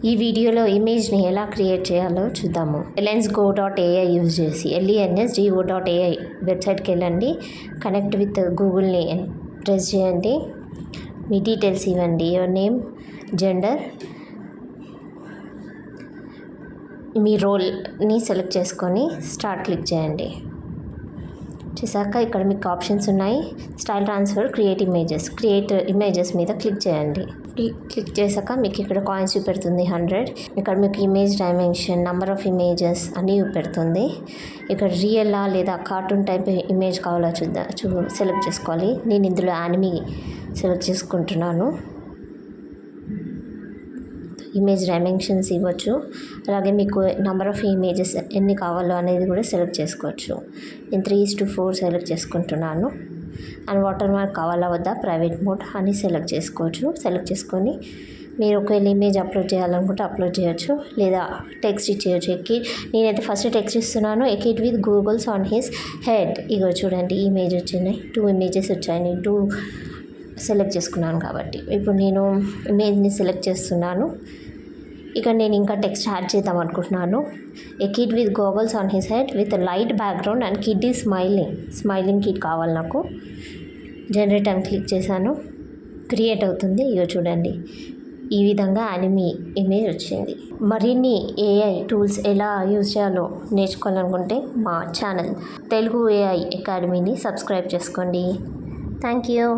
ఈ వీడియోలో ఇమేజ్ని ఎలా క్రియేట్ చేయాలో చూద్దాము. lensgo.ai యూజ్ చేసి lensgo.ai వెబ్సైట్కి వెళ్ళండి. కనెక్ట్ విత్ గూగుల్ని ప్రెస్ చేయండి. మీ డీటెయిల్స్ ఇవ్వండి. యువర్ నేమ్, జెండర్, మీ రోల్ని సెలెక్ట్ చేసుకొని స్టార్ట్ క్లిక్ చేయండి. చేశాక ఇక్కడ మీకు ఆప్షన్స్ ఉన్నాయి. స్టైల్ ట్రాన్స్ఫర్, క్రియేట్ ఇమేజెస్ మీద క్లిక్ చేయండి. క్లిక్ చేశాక మీకు ఇక్కడ కాయిన్స్ చూపెడుతుంది 100. ఇక్కడ మీకు image dimension, number of images అన్నీ చూపెడుతుంది. ఇక్కడ రియలా లేదా కార్టూన్ టైప్ ఇమేజ్ కావాలో సెలెక్ట్ చేసుకోవాలి. నేను ఇందులో యానిమీ సెలెక్ట్ చేసుకుంటున్నాను. ఇమేజ్ డైమెన్షన్స్ ఇవ్వచ్చు. అలాగే మీకు నెంబర్ ఆఫ్ ఇమేజెస్ ఎన్ని కావాలో అనేది కూడా సెలెక్ట్ చేసుకోవచ్చు. నేను 3:4 సెలెక్ట్ చేసుకుంటున్నాను. అండ్ వాటర్ మార్క్ కావాలా వద్దా, ప్రైవేట్ మోడ్ అని సెలెక్ట్ చేసుకోవచ్చు. సెలెక్ట్ చేసుకొని మీరు ఒకవేళ ఇమేజ్ అప్లోడ్ చేయాలనుకుంటే అప్లోడ్ చేయొచ్చు, లేదా టెక్స్ట్ ఇచ్చేయచ్చు. నేనైతే ఫస్ట్ టెక్స్ట్ ఇస్తున్నాను. A kid with goggles on his head. ఇగో చూడండి, ఇమేజ్ వచ్చినాయి. 2 ఇమేజెస్ వచ్చాయి. నేను 2 సెలెక్ట్ చేసుకున్నాను కాబట్టి ఇప్పుడు నేను ఇమేజ్ని సెలెక్ట్ చేస్తున్నాను. ఇక నేను ఇంకా టెక్స్ట్ యాడ్ చేద్దాం అనుకుంటున్నాను. A kid with goggles on his head with light background and kid is smiling kid కావాలి నాకు. జనరేట్ అని క్లిక్ చేశాను. క్రియేట్ అవుతుంది. ఇక చూడండి, ఈ విధంగా యానిమీ ఇమేజ్ వచ్చింది. మరిన్ని ఏఐ టూల్స్ ఎలా యూజ్ చేయాలో నేర్చుకోవాలనుకుంటే మా ఛానల్ తెలుగు AI అకాడమీని సబ్స్క్రైబ్ చేసుకోండి. Thank you.